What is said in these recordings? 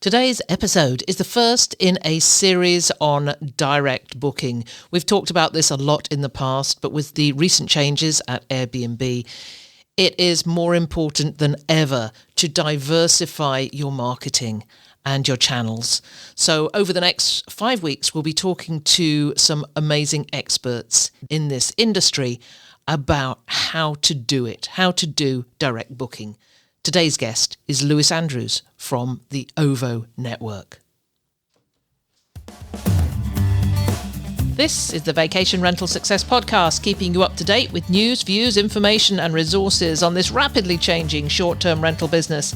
Today's episode is the first in a series on direct booking. We've talked about this a lot in the past, but with the recent changes at Airbnb, it is more important than ever to diversify your marketing and your channels. So over the next 5 weeks, we'll be talking to some amazing experts in this industry about how to do it, how to do direct booking. Today's guest is Lewis Andrews from the OVO Network. This is the Vacation Rental Success Podcast, keeping you up to date with news, views, information and resources on this rapidly changing short-term rental business.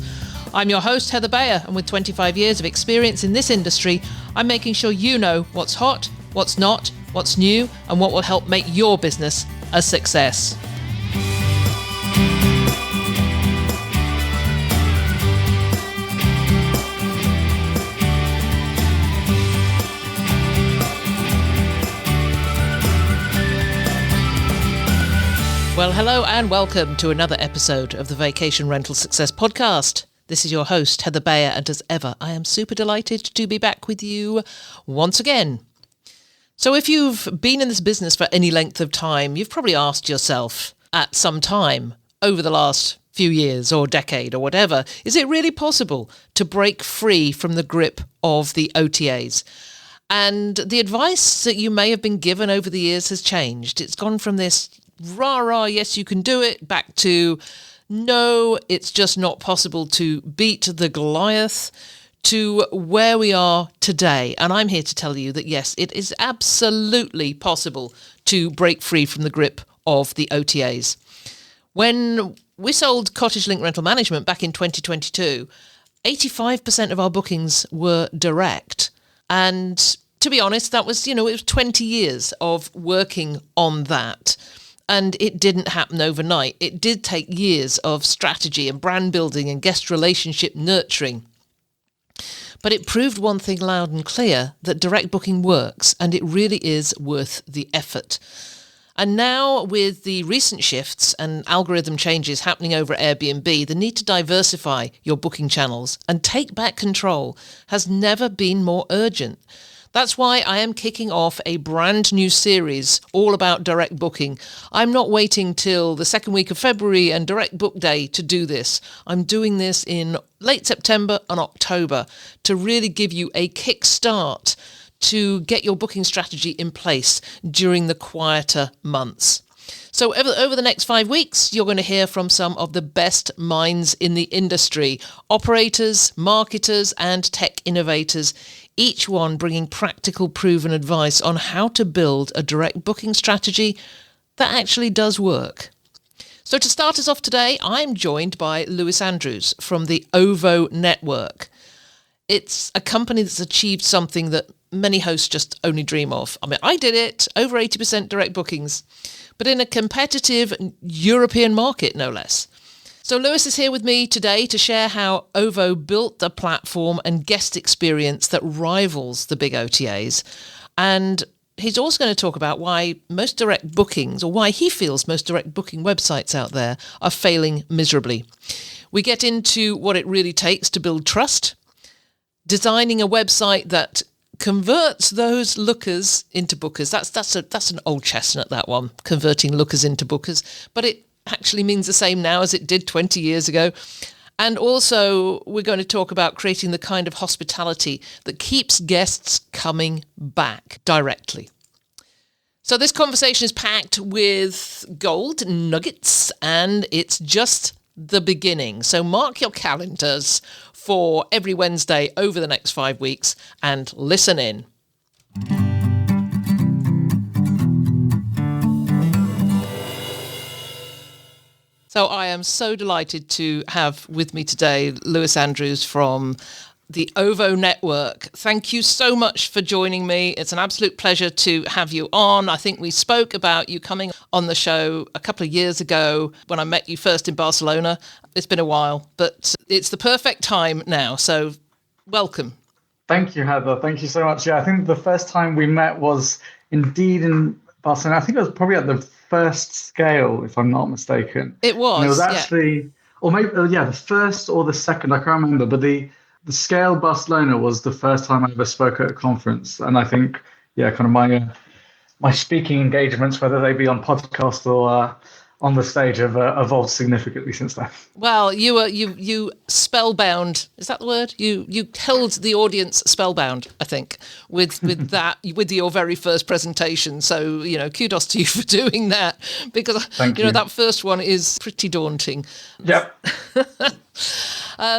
I'm your host, Heather Bayer, and with 25 years of experience in this industry, I'm making sure you know what's hot, what's not, what's new, and what will help make your business a success. Well, hello and welcome to another episode of the Vacation Rental Success Podcast. This is your host, Heather Bayer, and as ever, I am super delighted to be back with you once again. So if you've been in this business for any length of time, you've probably asked yourself at some time over the last few years or decade or whatever, is it really possible to break free from the grip of the OTAs? And the advice that you may have been given over the years has changed. It's gone from this rah, yes, you can do it, back to no, it's just not possible to beat the Goliath, to where we are today. And I'm here to tell you that, yes, it is absolutely possible to break free from the grip of the OTAs. When we sold Cottage Link Rental Management back in 2022, 85% of our bookings were direct. And to be honest, that was, it was 20 years of working on that. And it didn't happen overnight. It did take years of strategy and brand building and guest relationship nurturing. But it proved one thing loud and clear, that direct booking works, and it really is worth the effort. And now with the recent shifts and algorithm changes happening over at Airbnb, the need to diversify your booking channels and take back control has never been more urgent. That's why I am kicking off a brand new series all about direct booking. I'm not waiting till the second week of February and Direct Book Day to do this. I'm doing this in late September and October to really give you a kickstart to get your booking strategy in place during the quieter months. So over the next 5 weeks, you're going to hear from some of the best minds in the industry, operators, marketers, and tech innovators, each one bringing practical, proven advice on how to build a direct booking strategy that actually does work. So to start us off today, I'm joined by Lewis Andrews from the OVO Network. It's a company that's achieved something that many hosts just only dream of. I mean, I did it, over 80% direct bookings, but in a competitive European market, no less. So Lewis is here with me today to share how OVO built a platform and guest experience that rivals the big OTAs. And he's also going to talk about why most direct bookings, or why he feels most direct booking websites out there are failing miserably. We get into what it really takes to build trust, designing a website that converts those lookers into bookers. That's an old chestnut, that one, converting lookers into bookers. But it actually means the same now as it did 20 years ago. And also, we're going to talk about creating the kind of hospitality that keeps guests coming back directly. So this conversation is packed with gold nuggets, and it's just the beginning. So mark your calendars for every Wednesday over the next 5 weeks and listen in. So I am so delighted to have with me today Lewis Andrews from the OVO Network. Thank you so much for joining me. It's an absolute pleasure to have you on. I think we spoke about you coming on the show a couple of years ago when I met you first in Barcelona. It's been a while, but it's the perfect time now. So welcome. Thank you, Heather. Thank you so much. Yeah, I think the first time we met was indeed in Barcelona. I think it was probably at the first scale, if I'm not mistaken. It was. And it was actually, or maybe, the first or the second, I can't remember, but the scale Barcelona was the first time I ever spoke at a conference, and I think kind of my speaking engagements, whether they be on podcast or on the stage, have evolved significantly since then. Well, you spellbound. Is that the word? You held the audience spellbound, I think, with that, with your very first presentation. So kudos to you for doing that, because Thank you. that first one is pretty daunting. Yep.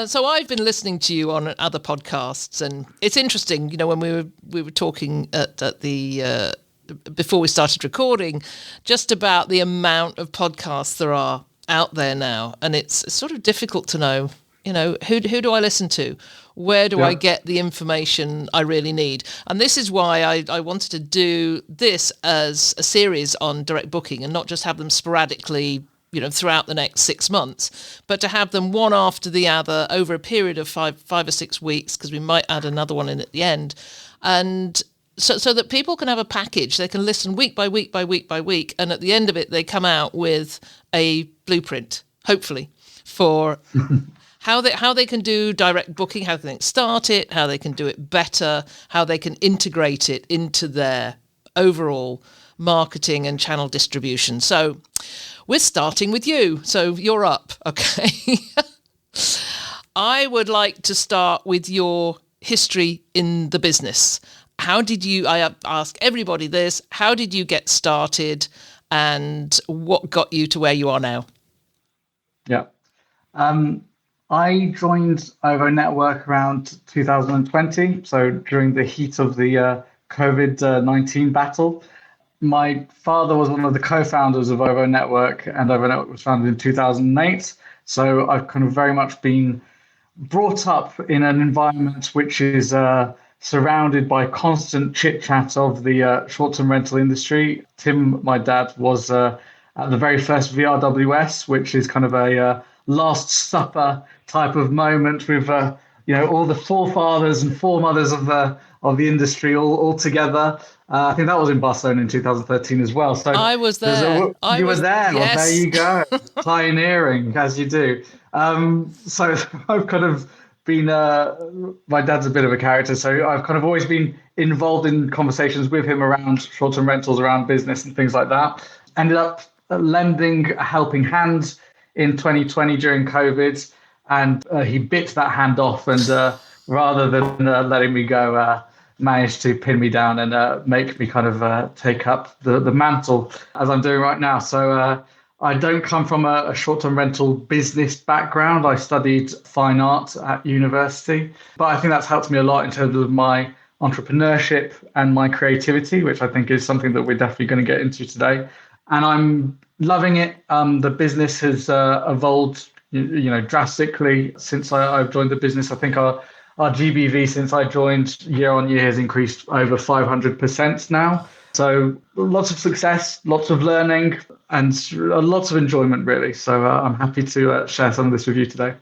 So I've been listening to you on other podcasts, and it's interesting. When we were talking at the before we started recording, just about the amount of podcasts there are out there now, and it's sort of difficult to know, who do I listen to? Where do I get the information I really need? And this is why I wanted to do this as a series on direct booking, and not just have them sporadically, throughout the next 6 months, but to have them one after the other over a period of five or 6 weeks, because we might add another one in at the end. And so that people can have a package. They can listen week by week by week by week, and at the end of it, they come out with a blueprint, hopefully, for how they can do direct booking, how they can start it, how they can do it better, how they can integrate it into their overall marketing and channel distribution. So we're starting with you. So you're up, okay? I would like to start with your history in the business. How did you, I ask everybody this, how did you get started, and what got you to where you are now? Yeah. I joined OVO Network around 2020, so during the heat of the COVID-19 battle. My father was one of the co-founders of OVO Network, and OVO Network was founded in 2008. So I've kind of very much been brought up in an environment which is surrounded by constant chit-chat of the short-term rental industry. Tim, my dad, was at the very first VRWS, which is kind of a Last Supper type of moment with all the forefathers and foremothers of the industry all together. I think that was in Barcelona in 2013 as well. So I was there. You were there. Yes. Well, there you go. Pioneering, as you do. So I've kind of been, my dad's a bit of a character, so I've kind of always been involved in conversations with him around short-term rentals, around business and things like that. Ended up lending a helping hand in 2020 during COVID, and he bit that hand off, and rather than letting me go, managed to pin me down and make me kind of take up the mantle as I'm doing right now. So I don't come from a short-term rental business background. I studied fine art at university, but I think that's helped me a lot in terms of my entrepreneurship and my creativity, which I think is something that we're definitely going to get into today. And I'm loving it. The business has evolved, drastically since I've joined the business. I think our GBV since I joined year on year has increased over 500% now. So lots of success, lots of learning, and lots of enjoyment, really. So I'm happy to share some of this with you today.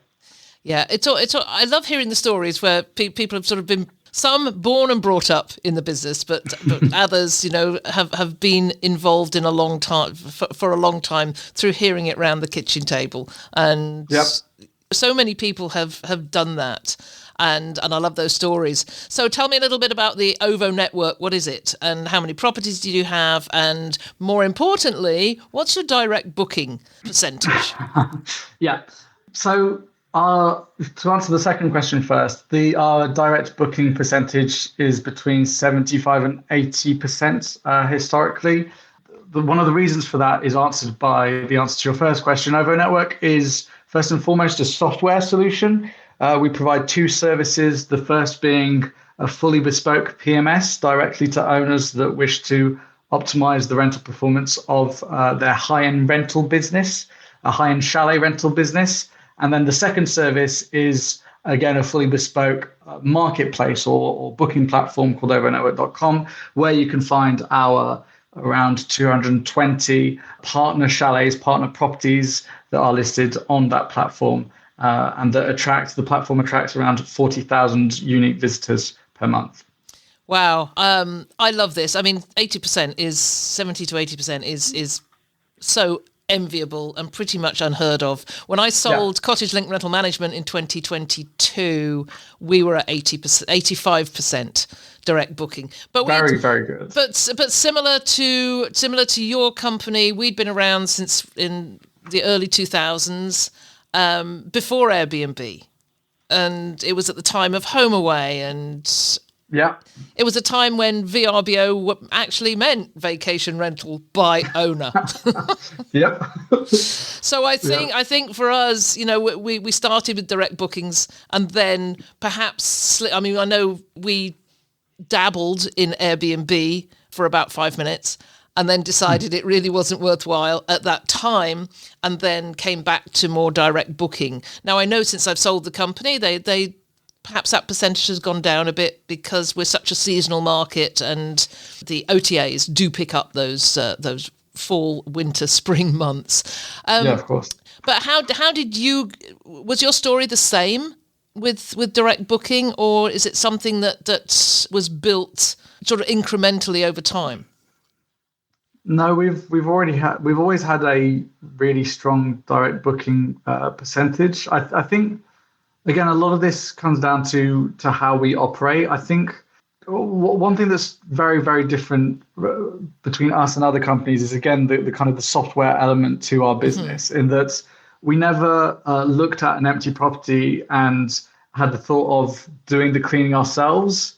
Yeah, it's all. I love hearing the stories where people have sort of been, some born and brought up in the business, but others, have been involved in a long time for a long time through hearing it around the kitchen table, and so many people have done that. And I love those stories. So tell me a little bit about the OVO Network. What is it? And how many properties do you have? And more importantly, what's your direct booking percentage? Yeah. So to answer the second question first, our direct booking percentage is between 75 and 80% historically. One of the reasons for that is answered by the answer to your first question. OVO Network is first and foremost a software solution. We provide two services, the first being a fully bespoke PMS directly to owners that wish to optimize the rental performance of their high-end rental business, a high-end chalet rental business. And then the second service is, again, a fully bespoke marketplace or booking platform called OVONetwork.com, where you can find our around 220 partner chalets, partner properties that are listed on that platform. And the platform attracts around 40,000 unique visitors per month. Wow. I love this. I mean, 70 to 80% is so enviable and pretty much unheard of. When I sold Cottage Link Rental Management in 2022, we were at 80%, 85% direct booking. But very good. But similar to your company, we'd been around since in the early 2000s, before Airbnb, and it was at the time of HomeAway, and it was a time when VRBO actually meant vacation rental by owner. So I think for us, we started with direct bookings, and then perhaps, I know we dabbled in Airbnb for about 5 minutes, and then decided it really wasn't worthwhile at that time, and then came back to more direct booking. Now, I know since I've sold the company, they perhaps that percentage has gone down a bit because we're such a seasonal market, and the OTAs do pick up those fall, winter, spring months. Of course. But how did was your story the same with direct booking, or is it something that was built sort of incrementally over time? No, we've always had a really strong direct booking percentage. I think, again, a lot of this comes down to how we operate. I think one thing that's very, very different between us and other companies is, again, the kind of the software element to our business, in that we never looked at an empty property and had the thought of doing the cleaning ourselves.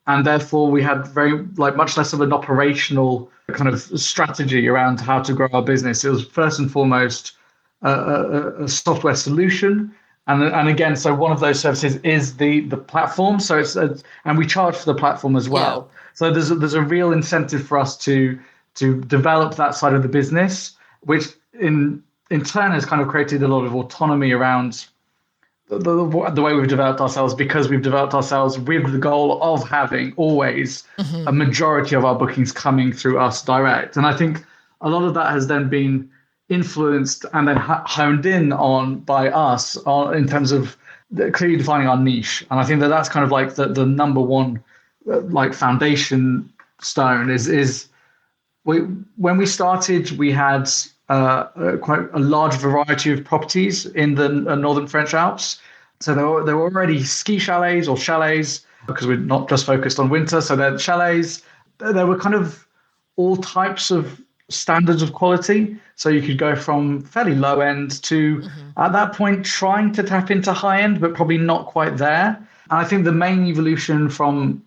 And therefore, we had much less of an operational kind of strategy around how to grow our business. It was first and foremost a software solution, and again, so one of those services is the platform. So and we charge for the platform as well. Yeah. So there's a real incentive for us to develop that side of the business, which in turn has kind of created a lot of autonomy around the way we've developed ourselves, because we've developed ourselves with the goal of having always a majority of our bookings coming through us direct. And I think a lot of that has then been influenced and then honed in on by us in terms of clearly defining our niche. And I think that's kind of like the number one foundation stone is when we started, we had quite a large variety of properties in the northern French Alps. So there were already ski chalets or chalets, because we're not just focused on winter. So they're chalets. There were kind of all types of standards of quality. So you could go from fairly low end to, at that point, trying to tap into high end, but probably not quite there. And I think the main evolution from,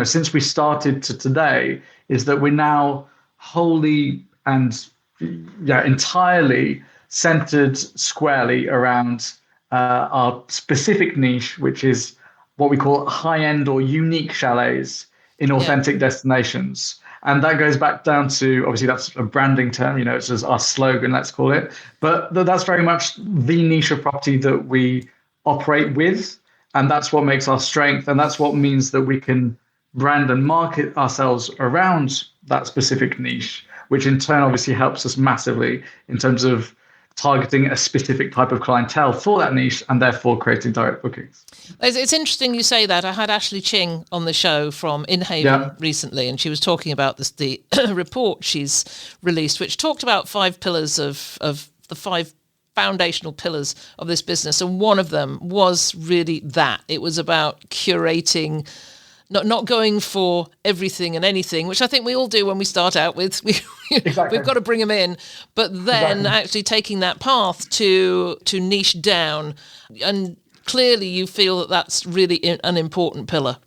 since we started to today is that we're now wholly and entirely centered squarely around our specific niche, which is what we call high-end or unique chalets in authentic destinations. And that goes back down to, obviously, that's a branding term, it's just our slogan, let's call it. But that's very much the niche of property that we operate with. And that's what makes our strength. And that's what means that we can brand and market ourselves around that specific niche, which in turn obviously helps us massively in terms of targeting a specific type of clientele for that niche and therefore creating direct bookings. It's interesting you say that. I had Ashley Ching on the show from Inhaven recently, and she was talking about the report she's released, which talked about 5 pillars of the 5 foundational pillars of this business. And one of them was really that. It was about curating, not going for everything and anything, which I think we all do when we start out with. We've got to bring them in, but then actually taking that path to niche down. And clearly you feel that that's really an important pillar.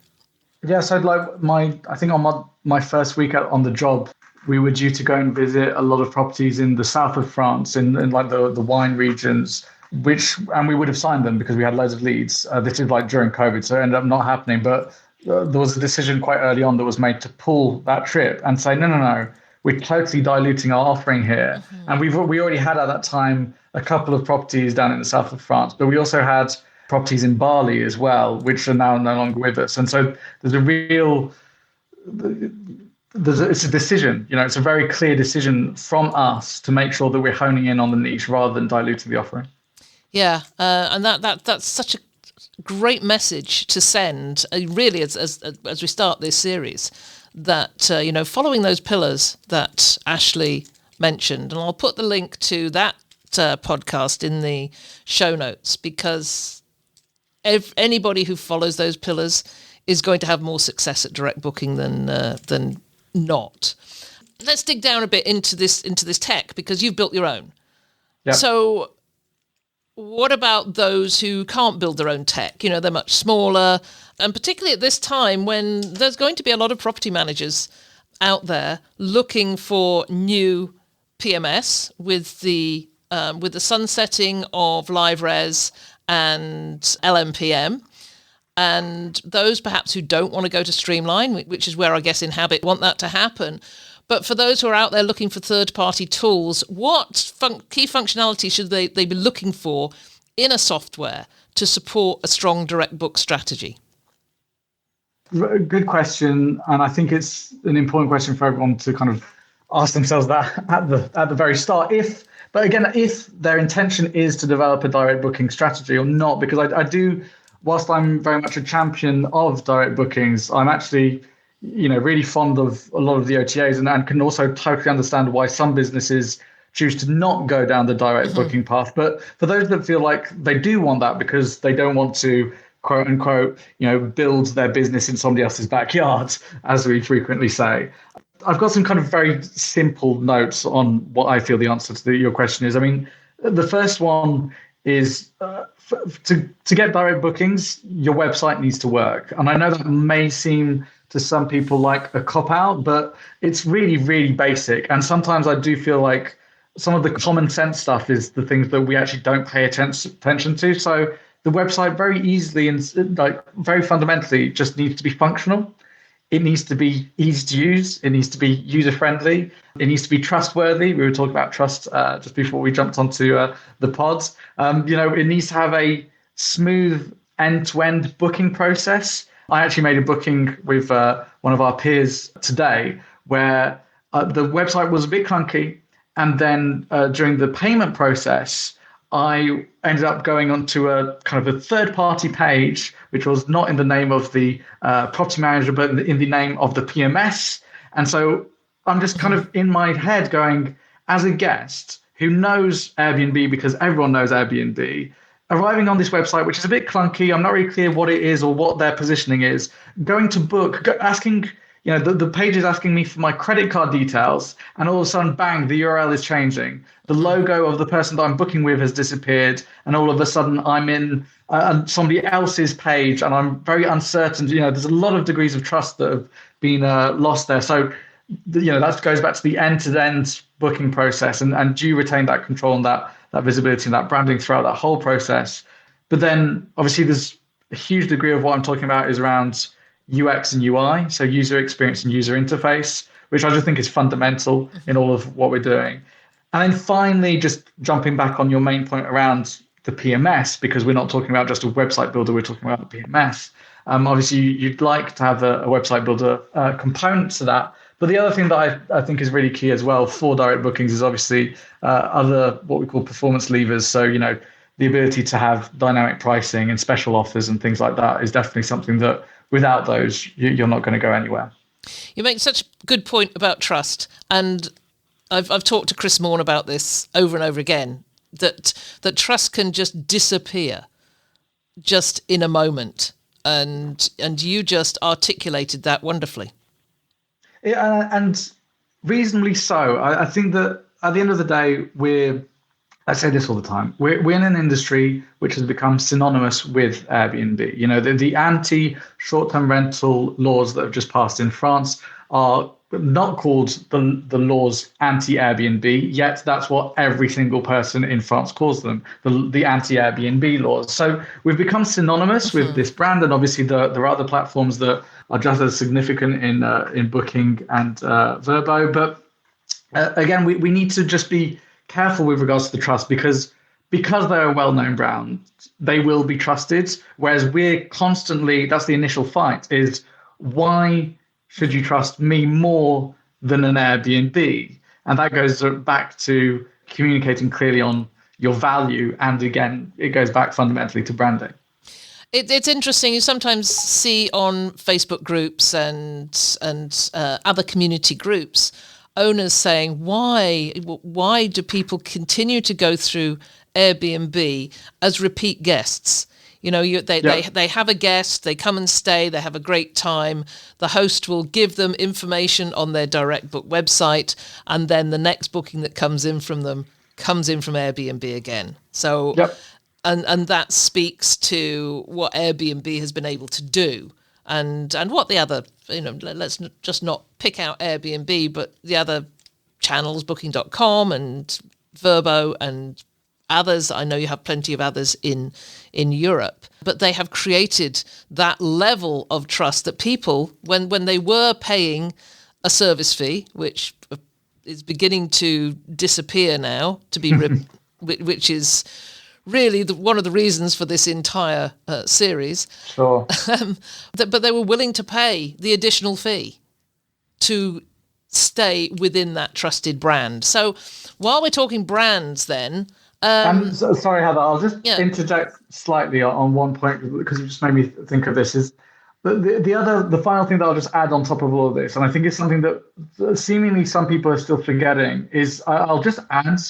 Yeah, so I think on my first week out on the job, we were due to go and visit a lot of properties in the south of France, in the wine regions, and we would have signed them because we had loads of leads. This is during COVID, so it ended up not happening, but there was a decision quite early on that was made to pull that trip and say, no, we're totally diluting our offering here. And we already had at that time a couple of properties down in the south of France, but we also had properties in Bali as well, which are now no longer with us. And so there's it's a decision, it's a very clear decision from us to make sure that we're honing in on the niche rather than diluting the offering. Yeah, and that's such a great message to send, really, as we start this series, that following those pillars that Ashley mentioned. And I'll put the link to that podcast in the show notes, because anybody who follows those pillars is going to have more success at direct booking than not. Let's dig down a bit into this tech, because you've built your own. Yep. So what about those who can't build their own tech? You know, they're much smaller, and particularly at this time when there's going to be a lot of property managers out there looking for new PMS with the sunsetting of LiveRes and LMPM. And those perhaps who don't want to go to Streamline, which is where I guess Inhabit want that to happen. But for those who are out there looking for third-party tools, what key functionality should they be looking for in a software to support a strong direct book strategy? Good question, and I think it's an important question for everyone to kind of ask themselves that at the very start. If their intention is to develop a direct booking strategy or not, because I do, whilst I'm very much a champion of direct bookings, I'm actually really fond of a lot of the OTAs and can also totally understand why some businesses choose to not go down the direct booking path. But for those that feel like they do want that because they don't want to, quote unquote, build their business in somebody else's backyard, as we frequently say, I've got some kind of very simple notes on what I feel the answer to your question is. I mean, the first one is to get direct bookings, your website needs to work. And I know that may seem to some people like a cop-out, but it's really, really basic. And sometimes I do feel like some of the common sense stuff is the things that we actually don't pay attention to. So the website very easily and very fundamentally just needs to be functional. It needs to be easy to use. It needs to be user-friendly. It needs to be trustworthy. We were talking about trust just before we jumped onto the pods. It needs to have a smooth end-to-end booking process. I actually made a booking with one of our peers today where the website was a bit clunky. And then during the payment process, I ended up going onto a kind of a third-party page, which was not in the name of the property manager, but in the name of the PMS. And so I'm just kind of in my head going, as a guest who knows Airbnb, because everyone knows Airbnb, arriving on this website, which is a bit clunky, I'm not really clear what it is or what their positioning is, going to book, asking, the page is asking me for my credit card details, and all of a sudden, bang, the URL is changing. The logo of the person that I'm booking with has disappeared, and all of a sudden I'm in somebody else's page, and I'm very uncertain. There's a lot of degrees of trust that have been lost there. So, that goes back to the end-to-end booking process, and do you retain that control and that visibility and that branding throughout that whole process? But then, obviously, there's a huge degree of what I'm talking about is around UX and UI, so user experience and user interface, which I just think is fundamental in all of what we're doing. And then finally, just jumping back on your main point around the PMS, because we're not talking about just a website builder, we're talking about the PMS. Obviously, you'd like to have a website builder component to that. But the other thing that I think is really key as well for direct bookings is obviously other what we call performance levers. So, the ability to have dynamic pricing and special offers and things like that is definitely something that without those, you're not going to go anywhere. You make such a good point about trust. And I've talked to Chris Morn about this over and over again, that trust can just disappear just in a moment. And you just articulated that wonderfully. Yeah, and reasonably so. I think that at the end of the day, I say this all the time, we're in an industry which has become synonymous with Airbnb. The anti-short-term rental laws that have just passed in France are not called the laws anti-Airbnb, yet that's what every single person in France calls them, the anti-Airbnb laws. So we've become synonymous with this brand, and obviously there are other platforms that are just as significant in Booking and Vrbo. But again, we need to just be careful with regards to the trust, because they're a well-known brand, they will be trusted. Whereas we're constantly, that's the initial fight, is why should you trust me more than an Airbnb? And that goes back to communicating clearly on your value. And again, it goes back fundamentally to branding. It's interesting. You sometimes see on Facebook groups and other community groups owners saying, why do people continue to go through Airbnb as repeat guests? They have a guest, they come and stay, they have a great time. The host will give them information on their direct book website, and then the next booking that comes in from them comes in from Airbnb again. So, and that speaks to what Airbnb has been able to do. And what the other, let's just not pick out Airbnb, but the other channels, Booking.com and Vrbo and others. I know you have plenty of others in Europe, but they have created that level of trust that people, when they were paying a service fee, which is beginning to disappear now, to be which is really one of the reasons for this entire series. Sure. But they were willing to pay the additional fee to stay within that trusted brand. So while we're talking brands then... sorry, Heather, I'll just interject slightly on one point, because it just made me think of this, is the final thing that I'll just add on top of all of this, and I think it's something that seemingly some people are still forgetting, is I'll just add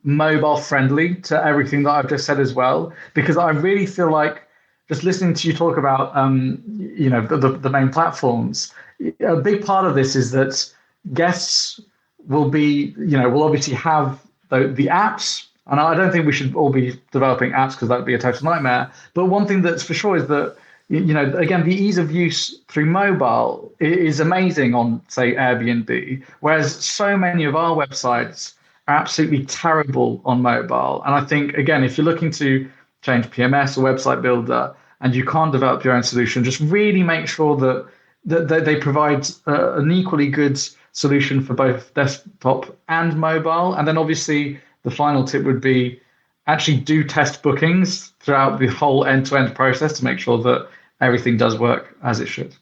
mobile friendly to everything that I've just said as well, because I really feel like just listening to you talk about the main platforms, a big part of this is that guests will obviously have the apps, and I don't think we should all be developing apps because that would be a total nightmare. But one thing that's for sure is that again, the ease of use through mobile is amazing on, say, Airbnb, whereas so many of our websites are absolutely terrible on mobile. And I think, again, if you're looking to change PMS or website builder and you can't develop your own solution, just really make sure that they provide an equally good solution for both desktop and mobile. And then obviously the final tip would be actually do test bookings throughout the whole end-to-end process to make sure that everything does work as it should.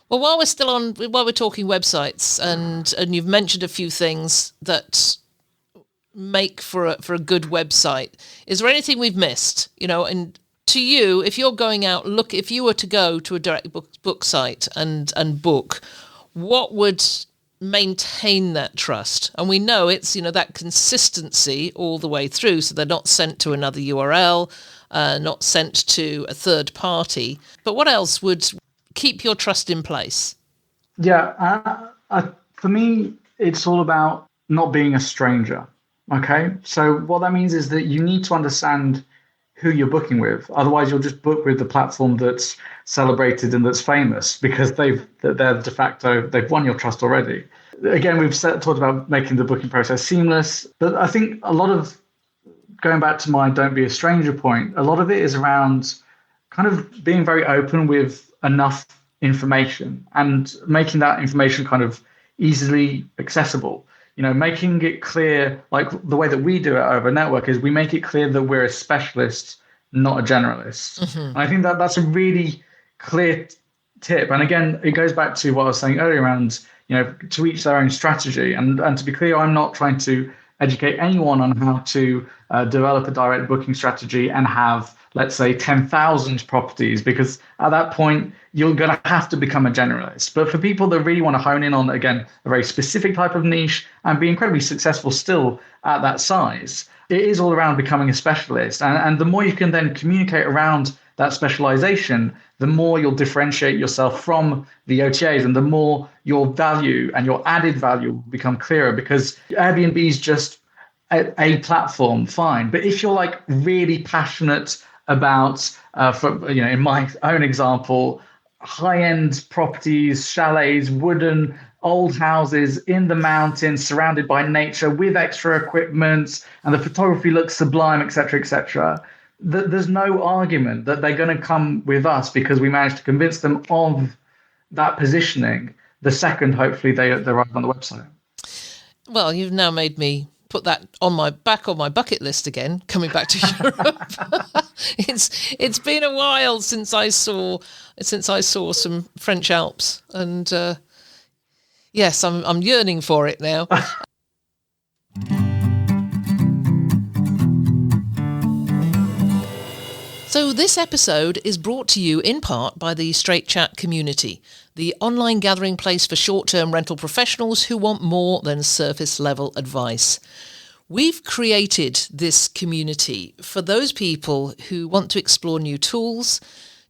Well, while we're talking websites, and you've mentioned a few things that make for a good website, is there anything we've missed? And to you, if you're going out, if you were to go to a direct book site and book, what would maintain that trust? And we know it's that consistency all the way through, so they're not sent to another URL, not sent to a third party. But what else would keep your trust in place? For me, it's all about not being a stranger. Okay, so what that means is that you need to understand who you're booking with. Otherwise, you'll just book with the platform that's celebrated and that's famous because they're de facto, they've won your trust already. Again, we've talked about making the booking process seamless, but I think a lot of, going back to my don't be a stranger point, a lot of it is around kind of being very open with enough information and making that information kind of easily accessible. Making it clear, like the way that we do it at OVO Network is we make it clear that we're a specialist, not a generalist. Mm-hmm. And I think that's a really clear tip. And again, it goes back to what I was saying earlier around, to each their own strategy. And to be clear, I'm not trying to educate anyone on how to develop a direct booking strategy and have, let's say, 10,000 properties, because at that point, you're going to have to become a generalist. But for people that really want to hone in on, again, a very specific type of niche and be incredibly successful still at that size, it is all around becoming a specialist. And the more you can then communicate around that specialization, the more you'll differentiate yourself from the OTAs and the more your value and your added value will become clearer, because Airbnb is just a platform, fine. But if you're like really passionate about, in my own example, high-end properties, chalets, wooden old houses in the mountains, surrounded by nature with extra equipment, and the photography looks sublime, etc., there's no argument that they're going to come with us because we managed to convince them of that positioning the second, hopefully, they arrive on the website. Well, you've now made me put that on my bucket list again, coming back to Europe. It's been a while since I saw some French Alps, and yes, I'm yearning for it now. So So this episode is brought to you in part by the Straight Chat community, the online gathering place for short-term rental professionals who want more than surface-level advice. We've created this community for those people who want to explore new tools,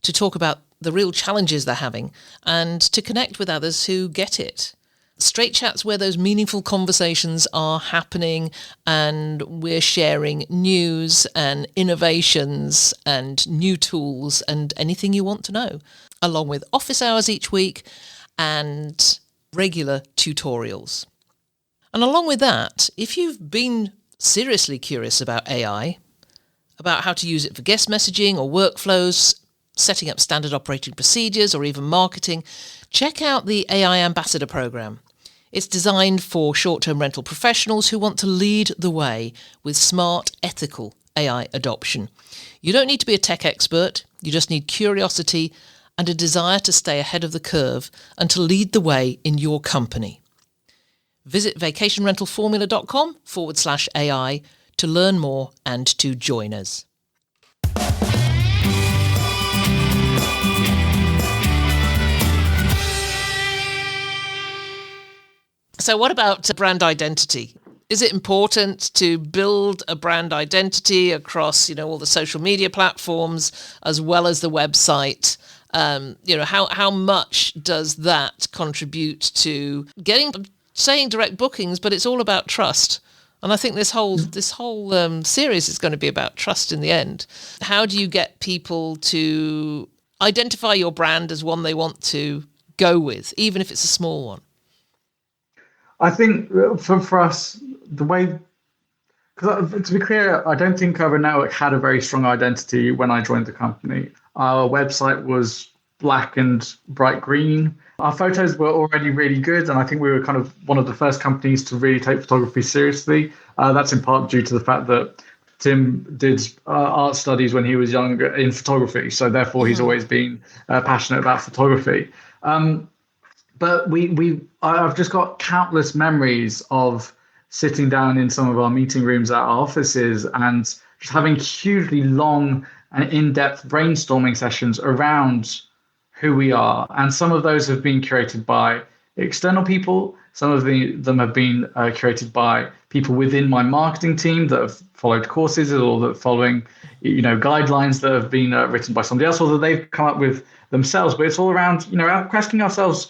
to talk about the real challenges they're having, and to connect with others who get it. Straight Chat's where those meaningful conversations are happening, and we're sharing news and innovations and new tools and anything you want to know, along with office hours each week and regular tutorials. And along with that, if you've been seriously curious about AI, about how to use it for guest messaging or workflows, setting up standard operating procedures or even marketing, check out the AI Ambassador Program. It's designed for short-term rental professionals who want to lead the way with smart, ethical AI adoption. You don't need to be a tech expert. You just need curiosity and a desire to stay ahead of the curve and to lead the way in your company. Visit vacationrentalformula.com/AI to learn more and to join us. So what about brand identity? Is it important to build a brand identity across, all the social media platforms as well as the website? How much does that contribute to saying direct bookings? But it's all about trust. And I think this whole series is going to be about trust in the end. How do you get people to identify your brand as one they want to go with, even if it's a small one? I think for us, the way, because to be clear, I don't think OVO Network had a very strong identity when I joined the company. Our website was black and bright green. Our photos were already really good, and I think we were kind of one of the first companies to really take photography seriously. That's in part due to the fact that Tim did art studies when he was younger in photography, so therefore he's always been passionate about photography. But I've just got countless memories of sitting down in some of our meeting rooms at our offices and just having hugely long and in-depth brainstorming sessions around who we are. And some of those have been curated by external people. Some of them have been curated by people within my marketing team that have followed courses or that are following, guidelines that have been written by somebody else or that they've come up with themselves. But it's all around, asking ourselves.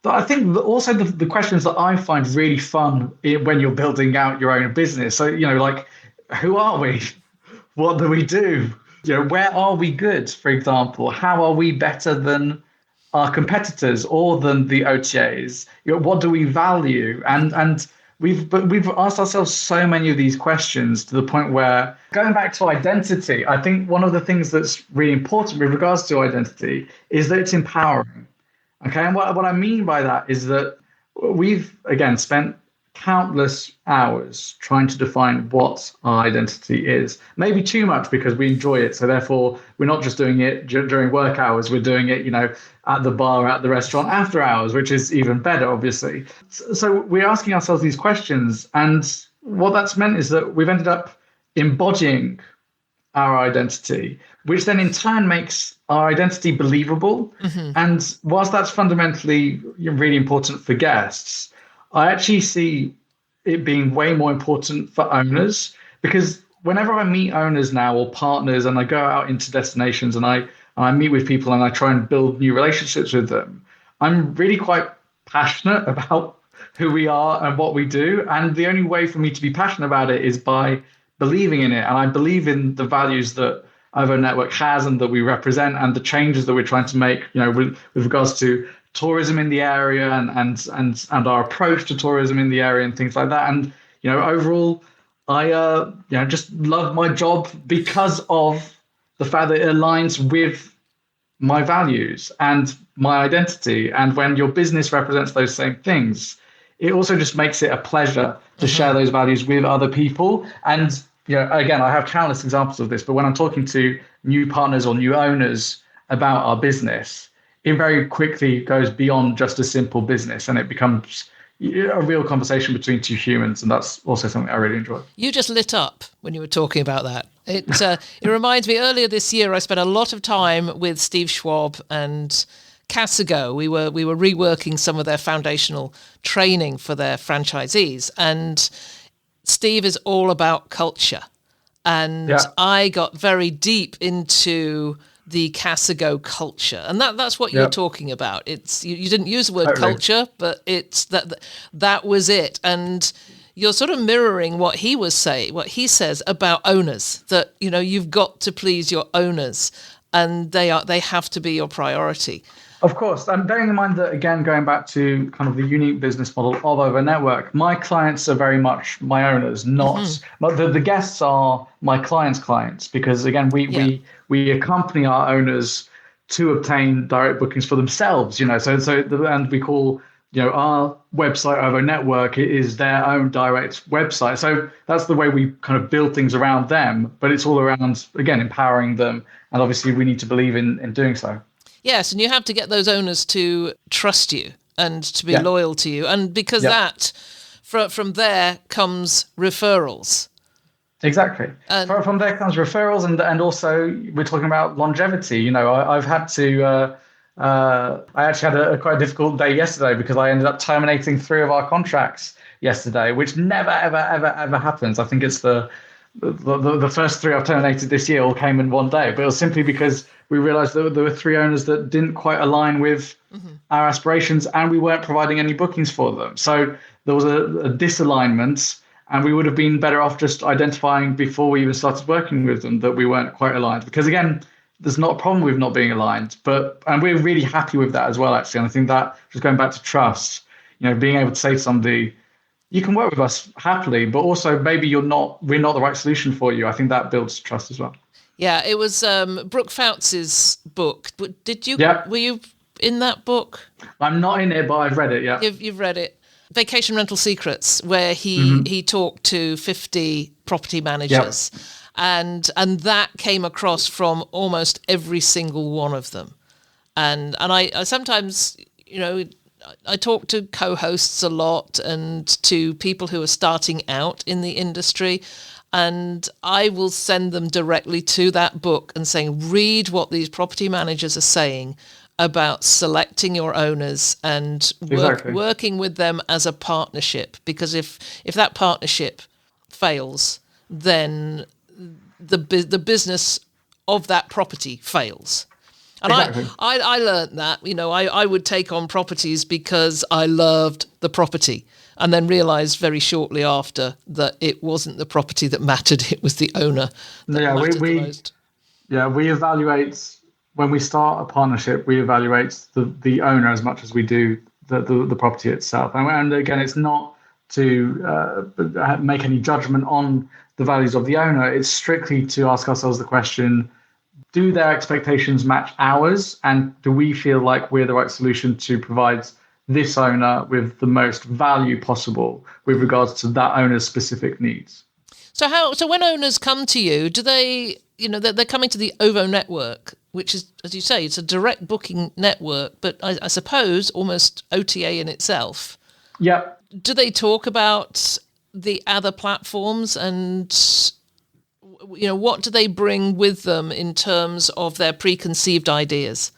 But I think also the questions that I find really fun when you're building out your own business. So, who are we? What do we do? Where are we good, for example? How are we better than our competitors or than the OTAs? What do we value? And we've asked ourselves so many of these questions to the point where, going back to identity, I think one of the things that's really important with regards to identity is that it's empowering. Okay, and what I mean by that is that we've, again, spent countless hours trying to define what our identity is. Maybe too much because we enjoy it. So therefore, we're not just doing it during work hours. We're doing it, at the bar, at the restaurant, after hours, which is even better, obviously. So we're asking ourselves these questions. And what that's meant is that we've ended up embodying our identity, which then in turn makes our identity believable. Mm-hmm. And whilst that's fundamentally really important for guests, I actually see it being way more important for owners, because whenever I meet owners now or partners and I go out into destinations and I meet with people and I try and build new relationships with them, I'm really quite passionate about who we are and what we do. And the only way for me to be passionate about it is by believing in it. And I believe in the values that OVO Network has and that we represent and the changes that we're trying to make, with regards to tourism in the area and our approach to tourism in the area and things like that. And, overall, I just love my job because of the fact that it aligns with my values and my identity. And when your business represents those same things, it also just makes it a pleasure to share those values with other people. And, again, I have countless examples of this, but when I'm talking to new partners or new owners about our business, it very quickly goes beyond just a simple business and it becomes a real conversation between two humans. And that's also something I really enjoy. You just lit up when you were talking about that. It reminds me, earlier this year, I spent a lot of time with Steve Schwab and Casago. We were reworking some of their foundational training for their franchisees, and Steve is all about culture. And Yeah. I got very deep into the Casago culture, and that's what you're talking about. It's you didn't use the word Totally. culture, but it's that was it. And you're sort of mirroring what he says about owners, that you've got to please your owners, and they have to be your priority. Of course, and bearing in mind that, again, going back to kind of the unique business model of OVO Network, my clients are very much my owners, not the guests are my clients, because again, we accompany our owners to obtain direct bookings for themselves. And we call our website, OVO Network, is their own direct website. So that's the way we kind of build things around them, but it's all around, again, empowering them, and obviously we need to believe in doing so. Yes, and you have to get those owners to trust you and to be loyal to you. And because that, from there comes referrals. Exactly. From there comes referrals, and also we're talking about longevity. I've had to, I actually had a quite difficult day yesterday because I ended up terminating 3 of our contracts yesterday, which never, ever, ever, ever happens. I think it's the first 3 I've terminated this year all came in one day, but it was simply because we realized that there were 3 owners that didn't quite align with our aspirations, and we weren't providing any bookings for them. So there was a disalignment, and we would have been better off just identifying before we even started working with them that we weren't quite aligned. Because again, there's not a problem with not being aligned, and we're really happy with that as well, actually. And I think that, just going back to trust, being able to say to somebody, you can work with us happily, but also maybe we're not the right solution for you. I think that builds trust as well. Yeah, it was Brooke Fouts' book. Did you? Were you in that book? I'm not in it, but I've read it. Yeah, you've read it. Vacation Rental Secrets, where he talked to 50 property managers, and that came across from almost every single one of them. And I sometimes, I talk to co-hosts a lot and to people who are starting out in the industry, and I will send them directly to that book and saying, read what these property managers are saying about selecting your owners and working with them as a partnership. Because if that partnership fails, then the business of that property fails. And I learned that, I would take on properties because I loved the property, and then realised very shortly after that it wasn't the property that mattered, it was the owner that mattered the most. Yeah, we evaluate, when we start a partnership, we evaluate the owner as much as we do the property itself. And again, it's not to make any judgment on the values of the owner. It's strictly to ask ourselves the question, do their expectations match ours? And do we feel like we're the right solution to provide this owner with the most value possible with regards to that owner's specific needs? So when owners come to you, do they, they're coming to the OVO Network, which is, as you say, it's a direct booking network, but I suppose almost OTA in itself. Yeah. Do they talk about the other platforms, and what do they bring with them in terms of their preconceived ideas?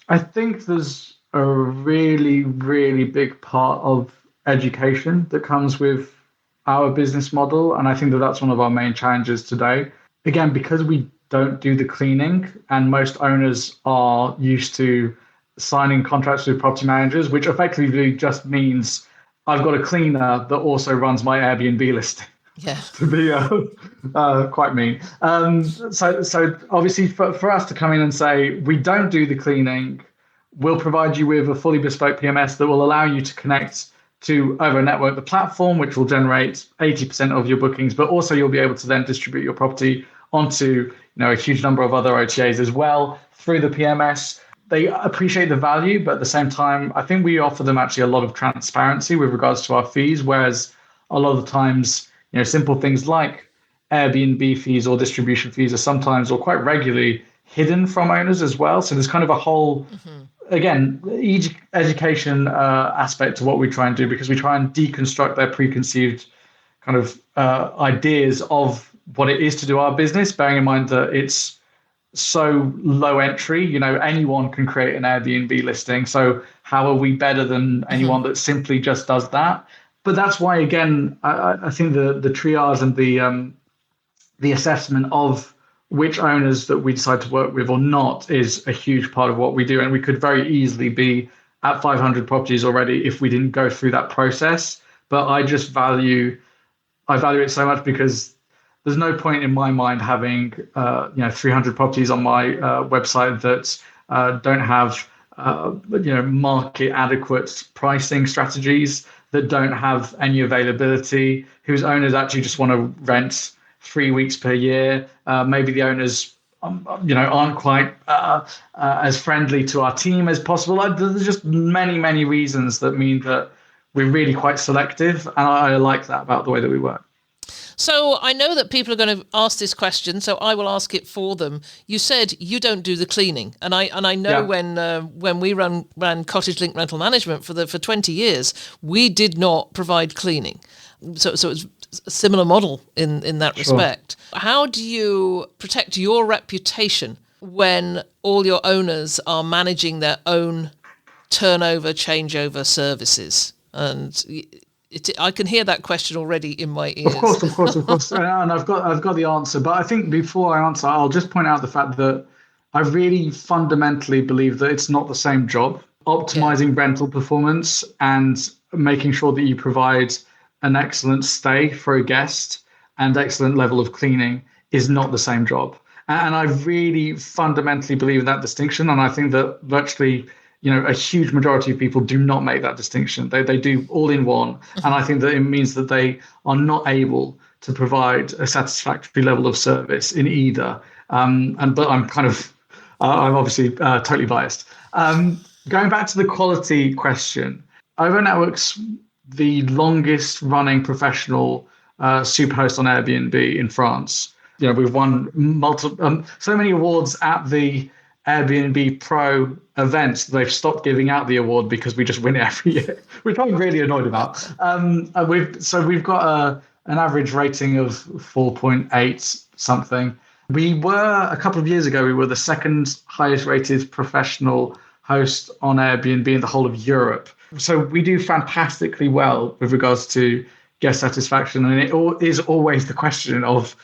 I think there's a really, really big part of education that comes with our business model. And I think that that's one of our main challenges today. Again, because we don't do the cleaning, and most owners are used to signing contracts with property managers, which effectively just means I've got a cleaner that also runs my Airbnb listing. Yeah. To be quite mean. So obviously for us to come in and say, we don't do the cleaning, we'll provide you with a fully bespoke PMS that will allow you to connect to OVO Network, the platform, which will generate 80% of your bookings, but also you'll be able to then distribute your property onto a huge number of other OTAs as well through the PMS. They appreciate the value, but at the same time, I think we offer them actually a lot of transparency with regards to our fees, whereas a lot of the times, simple things like Airbnb fees or distribution fees are sometimes or quite regularly hidden from owners as well. So there's kind of a whole, again, education aspect to what we try and do, because we try and deconstruct their preconceived kind of ideas of what it is to do our business, bearing in mind that it's so low entry. Anyone can create an Airbnb listing. So how are we better than anyone that simply just does that? But that's why, again, I think the triage and the assessment of which owners that we decide to work with or not is a huge part of what we do. And we could very easily be at 500 properties already if we didn't go through that process. But I value it so much because there's no point in my mind having 300 properties on my website that don't have market adequate pricing strategies, that don't have any availability, whose owners actually just want to rent 3 weeks per year. Maybe the owners aren't quite as friendly to our team as possible. There's just many reasons that mean that we're really quite selective, and I like that about the way that we work. So I know that people are going to ask this question, so I will ask it for them. You said you don't do the cleaning, and I know when we ran Cottage Link Rental Management for 20 years, we did not provide cleaning. So it's a similar model in that respect. How do you protect your reputation when all your owners are managing their own turnover, changeover services? And I can hear that question already in my ears. Of course. And I've got the answer. But I think before I answer, I'll just point out the fact that I really fundamentally believe that it's not the same job. Optimizing rental performance and making sure that you provide an excellent stay for a guest and excellent level of cleaning is not the same job. And I really fundamentally believe in that distinction. And I think that virtually, a huge majority of people do not make that distinction. They do all in one. And I think that it means that they are not able to provide a satisfactory level of service in either. But I'm obviously totally biased. Going back to the quality question, OVO Network's the longest running professional superhost on Airbnb in France. We've won so many awards at the Airbnb Pro events. They've stopped giving out the award because we just win it every year, which I'm really annoyed about. We've got an average rating of 4.8 something. We were, a couple of years ago, we were the second highest rated professional host on Airbnb in the whole of Europe. So we do fantastically well with regards to guest satisfaction. And it is always the question of,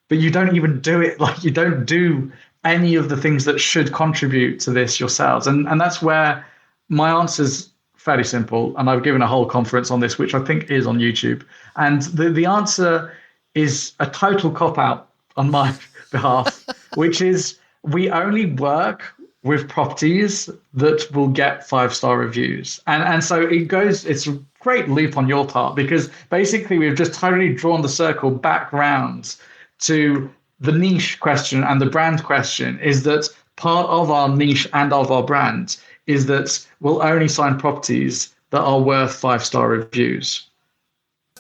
but you don't even do it. Like, you don't do any of the things that should contribute to this yourselves. And that's where my answer's fairly simple. And I've given a whole conference on this, which I think is on YouTube. And the answer is a total cop-out on my behalf, which is we only work with properties that will get 5-star reviews. And so it's a great loop on your part, because basically we've just totally drawn the circle back round to the niche question and the brand question. Is that part of our niche and of our brand is that we'll only sign properties that are worth 5-star reviews.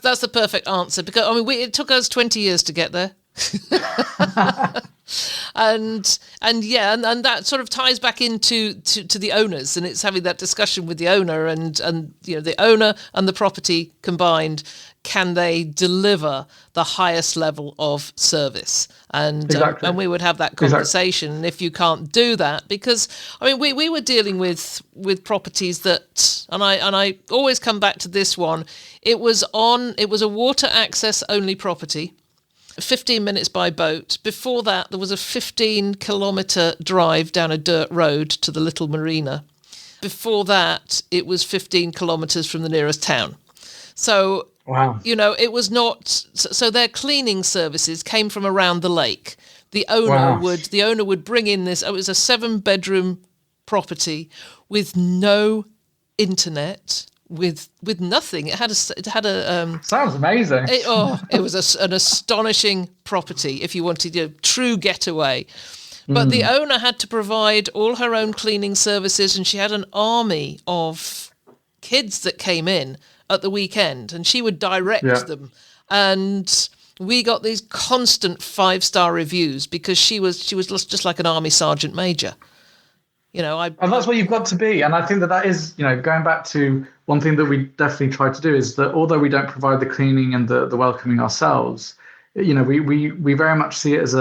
That's the perfect answer, because it took us 20 years to get there. and that sort of ties back into the owners, and it's having that discussion with the owner and the owner and the property combined. Can they deliver the highest level of service? And exactly. And we would have that conversation. Exactly. If you can't do that, because we were dealing with properties that, and I always come back to this one. It was a water access only property. 15 minutes by boat. Before that, there was a 15-kilometre drive down a dirt road to the little marina. Before that, it was 15 kilometres from the nearest town. So, wow. It was not. So their cleaning services came from around the lake. The owner would bring in this. It was a 7-bedroom property with no internet. With nothing. It had a sounds amazing. It was an astonishing property if you wanted a true getaway. But the owner had to provide all her own cleaning services, and she had an army of kids that came in at the weekend, and she would direct them. And we got these constant 5-star reviews because she was just like an army sergeant major. And that's what you've got to be. And I think that is, going back to one thing that we definitely try to do is that although we don't provide the cleaning and the welcoming ourselves, we very much see it as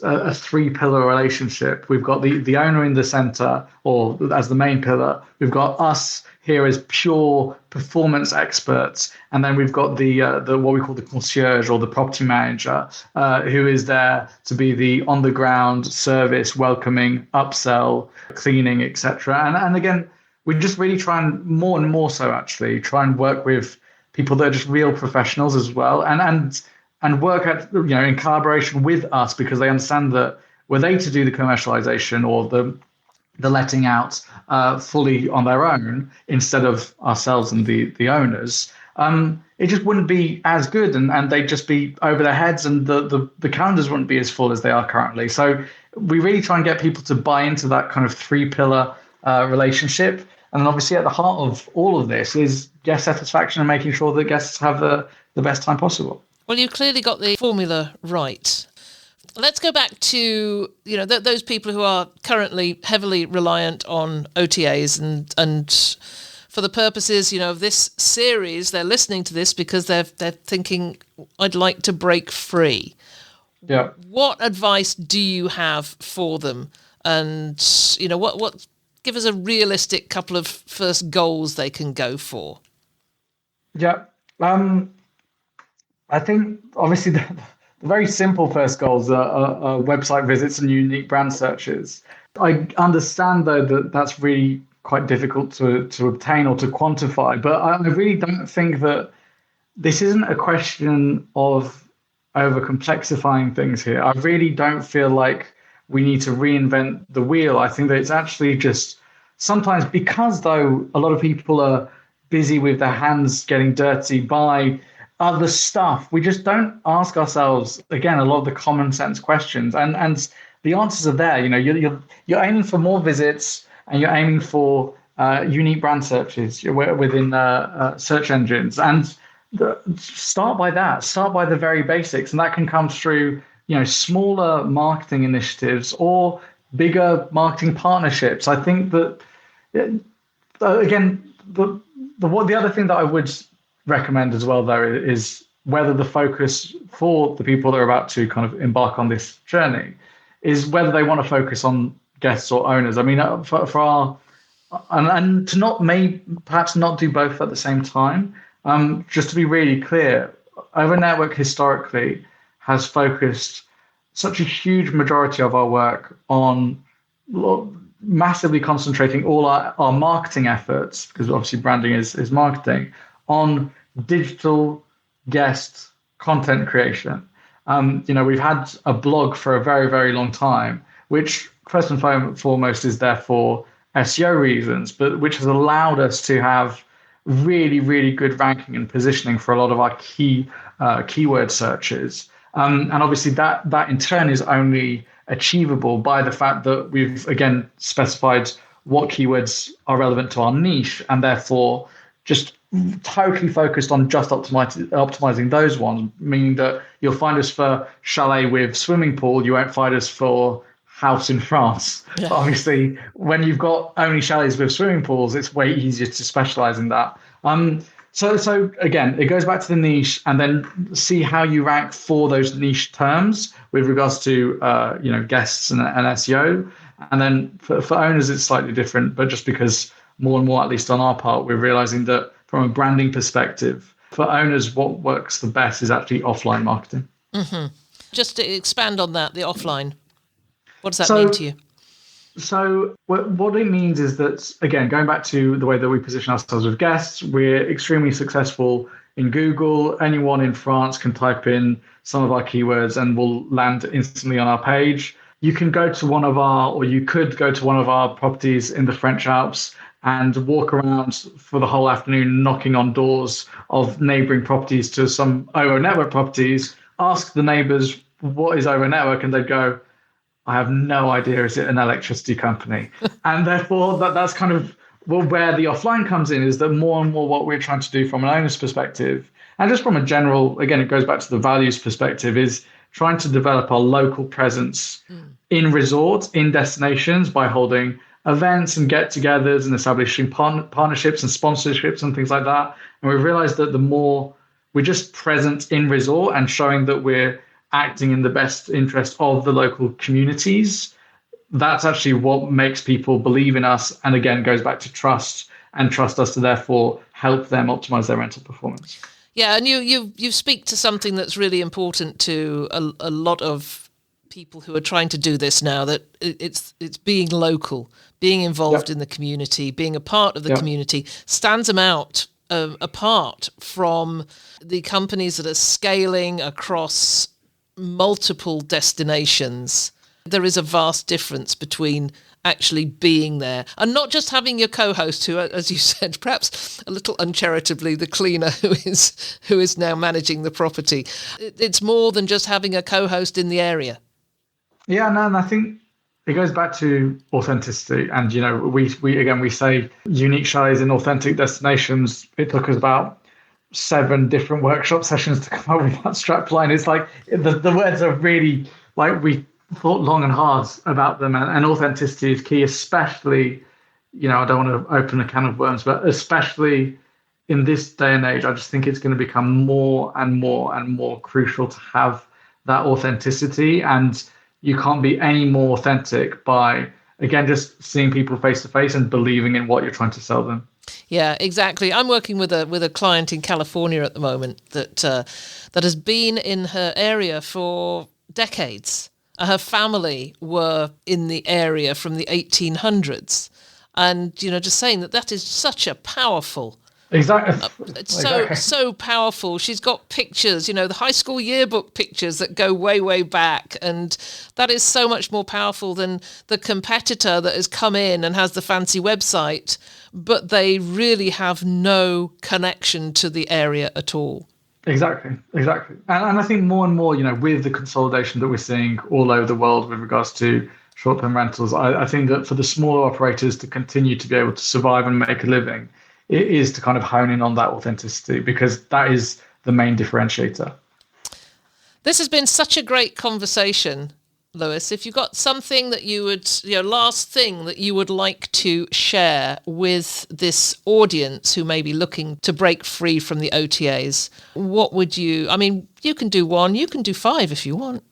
a three-pillar relationship. We've got the owner in the center, or as the main pillar. We've got us here as pure performance experts, and then we've got the what we call the concierge, or the property manager, who is there to be the on-the-ground service, welcoming, upsell, cleaning, etc. And again, we just really try and more so actually try and work with people that are just real professionals as well, and work at, in collaboration with us, because they understand that were they to do the commercialization or the letting out fully on their own instead of ourselves and the owners, it just wouldn't be as good, and they'd just be over their heads, and the calendars wouldn't be as full as they are currently. So we really try and get people to buy into that kind of three-pillar relationship. And then obviously at the heart of all of this is guest satisfaction and making sure that guests have the best time possible. Well, you clearly got the formula right. Let's go back to, those people who are currently heavily reliant on OTAs, and for the purposes, of this series, they're listening to this because they're thinking, I'd like to break free. Yeah. What advice do you have for them? And, what give us a realistic couple of first goals they can go for. Yeah. I think obviously the very simple first goals are website visits and unique brand searches. I understand though that that's really quite difficult to obtain or to quantify, but I really don't think that this isn't a question of over complexifying things here. I really don't feel like we need to reinvent the wheel. I think that it's actually just sometimes, because though a lot of people are busy with their hands getting dirty by other stuff, we just don't ask ourselves, again, a lot of the common sense questions, and the answers are there. You're aiming for more visits, and you're aiming for unique brand searches within search engines, and start by that. Start by the very basics, and that can come through smaller marketing initiatives or bigger marketing partnerships. I think that again, the other thing that I would recommend as well, though, is whether the focus for the people that are about to kind of embark on this journey is whether they want to focus on guests or owners. I mean, for our and to perhaps not do both at the same time. Just to be really clear, OVO Network historically has focused such a huge majority of our work on massively concentrating all our marketing efforts, because obviously branding is marketing, on digital guest content creation. We've had a blog for a very, very long time, which first and foremost is there for SEO reasons, but which has allowed us to have really, really good ranking and positioning for a lot of our key keyword searches. And obviously that in turn is only achievable by the fact that we've, again, specified what keywords are relevant to our niche, and therefore just totally focused on just optimizing those ones, meaning that you'll find us for chalet with swimming pool, you won't find us for house in France. Yeah. Obviously, when you've got only chalets with swimming pools, it's way easier to specialize in that. So again, it goes back to the niche, and then see how you rank for those niche terms with regards to guests and SEO. And then for owners, it's slightly different, but just because more and more, at least on our part, we're realizing that from a branding perspective, for owners, what works the best is actually offline marketing. Mm-hmm. Just to expand on that, the offline, what does that mean to you? So what it means is that, again, going back to the way that we position ourselves with guests, we're extremely successful in Google. Anyone in France can type in some of our keywords and will land instantly on our page. You could go to one of our properties in the French Alps and walk around for the whole afternoon knocking on doors of neighboring properties to some OVO Network properties, ask the neighbors, what is OVO Network? And they'd go, I have no idea. Is it an electricity company? And therefore, that's kind of where the offline comes in, is that more and more what we're trying to do from an owner's perspective, and just from a general, again, it goes back to the values perspective, is trying to develop our local presence in resorts, in destinations, by holding events and get-togethers and establishing partnerships and sponsorships and things like that. And we've realized that the more we're just present in resort and showing that we're acting in the best interest of the local communities. That's actually what makes people believe in us, and again goes back to trust, and trust us to therefore help them optimize their rental performance. Yeah, and you speak to something that's really important to a lot of people who are trying to do this now, that it's being local, being involved in the community, being a part of the community stands them out apart from the companies that are scaling across multiple destinations. There is a vast difference between actually being there and not just having your co-host who, as you said, perhaps a little uncharitably, the cleaner who is now managing the property. It's more than just having a co-host in the area. Yeah, no, and I think it goes back to authenticity. And, we say unique chalets in authentic destinations. It took us about 7 different workshop sessions to come up with that strapline. It's like the words are really like we thought long and hard about them, and authenticity is key, especially, I don't want to open a can of worms, but especially in this day and age, I just think it's going to become more and more and more crucial to have that authenticity. And you can't be any more authentic by, again, just seeing people face to face and believing in what you're trying to sell them. Yeah, exactly. I'm working with a client in California at the moment that has been in her area for decades. Her family were in the area from the 1800s, and just saying that is such a powerful. Exactly. It's so powerful. She's got pictures, the high school yearbook pictures that go way, way back. And that is so much more powerful than the competitor that has come in and has the fancy website, but they really have no connection to the area at all. Exactly. And I think more and more, with the consolidation that we're seeing all over the world with regards to short-term rentals, I think that for the smaller operators to continue to be able to survive and make a living, it is to kind of hone in on that authenticity, because that is the main differentiator. This has been such a great conversation, Lewis. If you've got something that you would, last thing that you would like to share with this audience who may be looking to break free from the OTAs, what would you, you can do 1, you can do 5 if you want.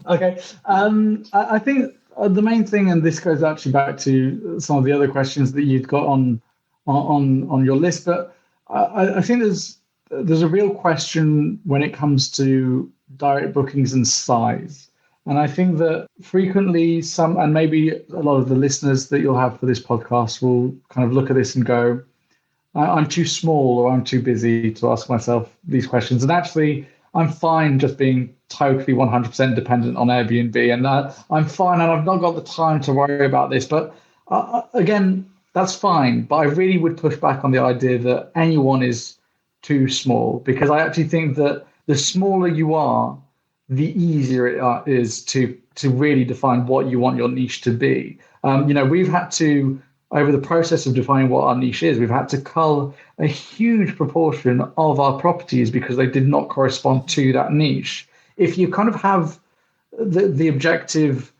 Okay. I think the main thing, and this goes actually back to some of the other questions that you'd got on your list, but I think there's a real question when it comes to direct bookings and size. And I think that frequently and maybe a lot of the listeners that you'll have for this podcast will kind of look at this and go, I'm too small, or I'm too busy to ask myself these questions. And actually, I'm fine just being totally 100% dependent on Airbnb, and I'm fine, and I've not got the time to worry about this. But again, that's fine. But I really would push back on the idea that anyone is too small, because I actually think that the smaller you are, the easier it is to really define what you want your niche to be. We've had to, over the process of defining what our niche is, we've had to cull a huge proportion of our properties because they did not correspond to that niche. If you kind of have the objective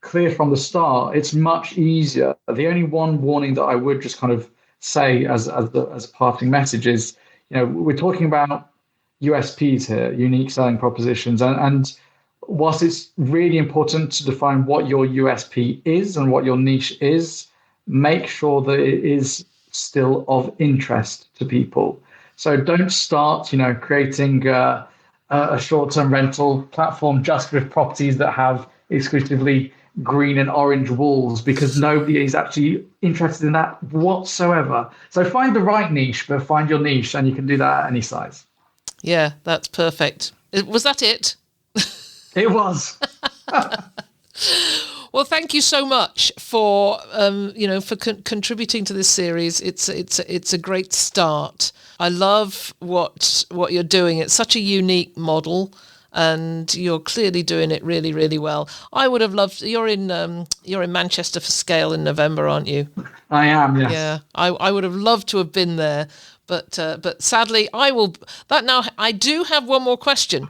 clear from the start, it's much easier. The only one warning that I would just kind of say as a parting message is, we're talking about USPs here, unique selling propositions, and whilst it's really important to define what your USP is and what your niche is, make sure that it is still of interest to people. So don't start, creating a short-term rental platform just with properties that have exclusively green and orange walls, because nobody is actually interested in that whatsoever. So find the right niche, but find your niche, and you can do that at any size. Yeah, that's perfect. Was that it? It was. Well, thank you so much for contributing to this series. It's a great start. I love what you're doing. It's such a unique model, and you're clearly doing it really, really well. I would have loved. You're in Manchester for Scale in November, aren't you? I am. Yes. Yeah, I would have loved to have been there, but sadly, I will. That now I do have one more question.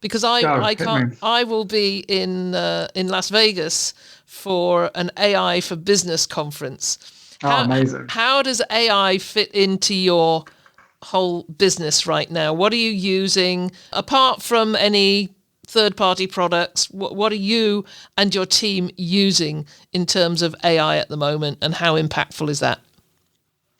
Because I can't. I will be in Las Vegas for an AI for Business conference. Amazing! How does AI fit into your whole business right now? What are you using apart from any third-party products? What are you and your team using in terms of AI at the moment, and how impactful is that?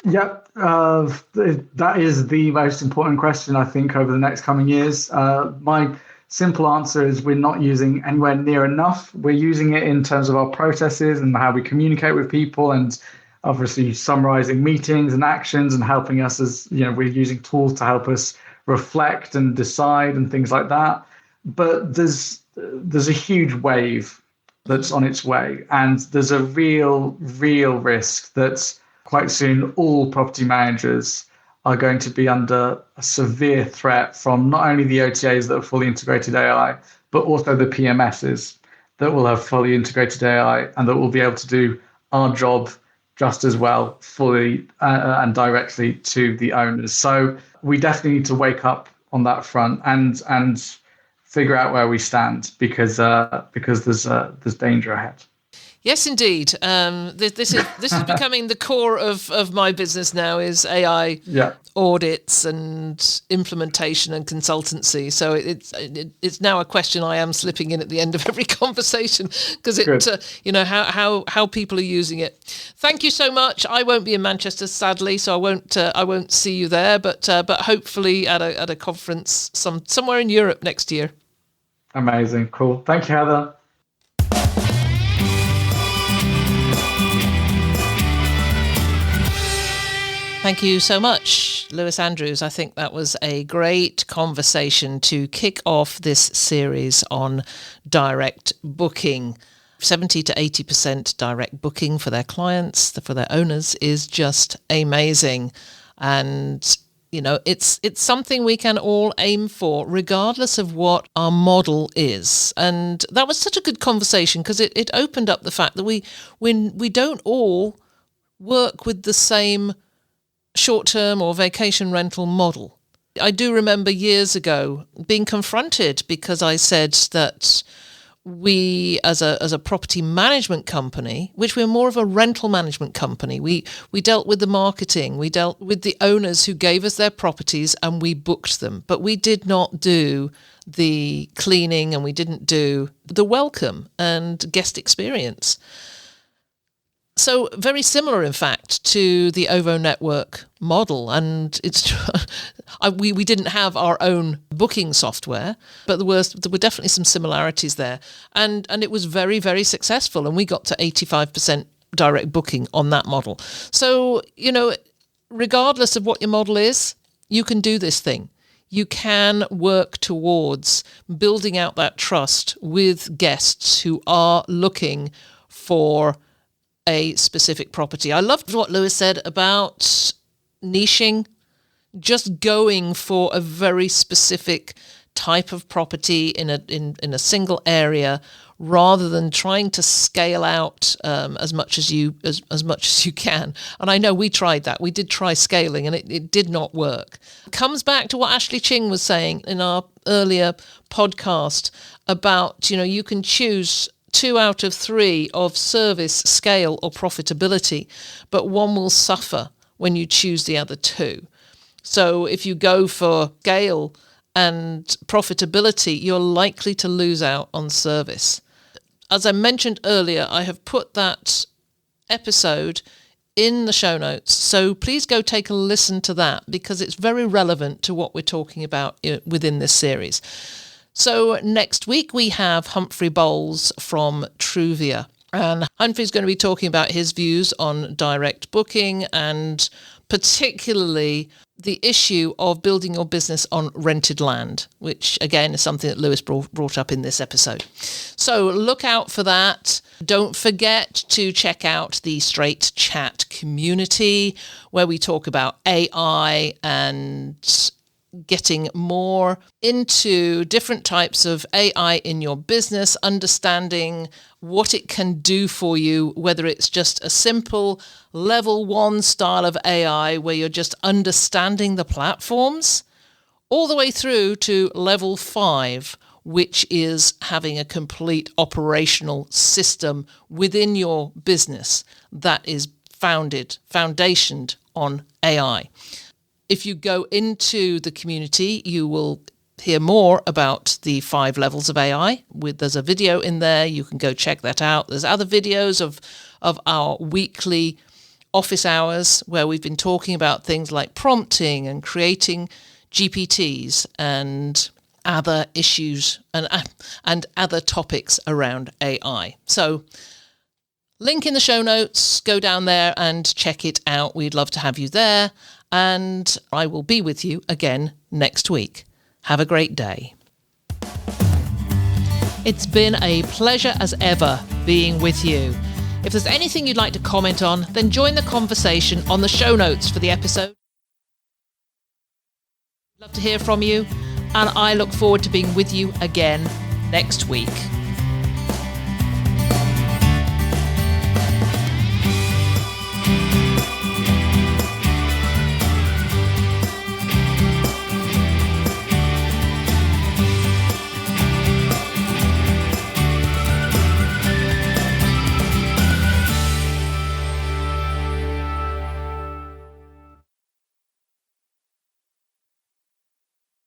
Yeah, that is the most important question, I think, over the next coming years. My simple answer is we're not using anywhere near enough. We're using it in terms of our processes and how we communicate with people, and obviously summarizing meetings and actions and helping us as, we're using tools to help us reflect and decide and things like that. But there's a huge wave that's on its way, and there's a real risk that quite soon all property managers are going to be under a severe threat from not only the OTAs that have fully integrated AI, but also the PMSs that will have fully integrated AI and that will be able to do our job just as well, fully and directly to the owners. So we definitely need to wake up on that front and figure out where we stand, because there's danger ahead. Yes, indeed. This is becoming the core of my business now, is AI audits and implementation and consultancy. So it's now a question I am slipping in at the end of every conversation, because how people are using it. Thank you so much. I won't be in Manchester, sadly, so I won't see you there. But hopefully at a conference somewhere in Europe next year. Amazing, cool. Thank you, Heather. Thank you so much, Lewis Andrews. I think that was a great conversation to kick off this series on direct booking. 70 to 80% direct booking for their clients, for their owners, is just amazing. And, it's something we can all aim for, regardless of what our model is. And that was such a good conversation, because it opened up the fact that we don't all work with the same short-term or vacation rental model. I do remember years ago being confronted because I said that we, as a property management company, which we're more of a rental management company, we dealt with the marketing, we dealt with the owners who gave us their properties and we booked them, but we did not do the cleaning and we didn't do the welcome and guest experience. So very similar, in fact, to the OVO Network model. And we didn't have our own booking software, but there were definitely some similarities there. And it was very, very successful. And we got to 85% direct booking on that model. So, regardless of what your model is, you can do this thing. You can work towards building out that trust with guests who are looking for a specific property. I loved what Lewis said about niching, just going for a very specific type of property in a single area, rather than trying to scale out as much as you can. And I know we tried that. We did try scaling, and it did not work. It comes back to what Ashley Ching was saying in our earlier podcast about, you can choose 2 out of 3 of service, scale or profitability, but one will suffer when you choose the other 2. So if you go for scale and profitability, you're likely to lose out on service. As I mentioned earlier, I have put that episode in the show notes, so please go take a listen to that, because it's very relevant to what we're talking about within this series. So next week we have Humphrey Bowles from Truvia, and Humphrey's going to be talking about his views on direct booking, and particularly the issue of building your business on rented land, which again is something that Lewis brought up in this episode. So look out for that. Don't forget to check out the Straight Chat community, where we talk about AI and getting more into different types of AI in your business, understanding what it can do for you, whether it's just a simple level 1 style of AI where you're just understanding the platforms, all the way through to level 5, which is having a complete operational system within your business that is foundationed on AI. If you go into the community, you will hear more about the 5 levels of AI. There's a video in there. You can go check that out. There's other videos of our weekly office hours where we've been talking about things like prompting and creating GPTs and other issues and other topics around AI. So link in the show notes, go down there and check it out. We'd love to have you there. And I will be with you again next week. Have a great day. It's been a pleasure as ever being with you. If there's anything you'd like to comment on, then join the conversation on the show notes for the episode. Love to hear from you, and I look forward to being with you again next week.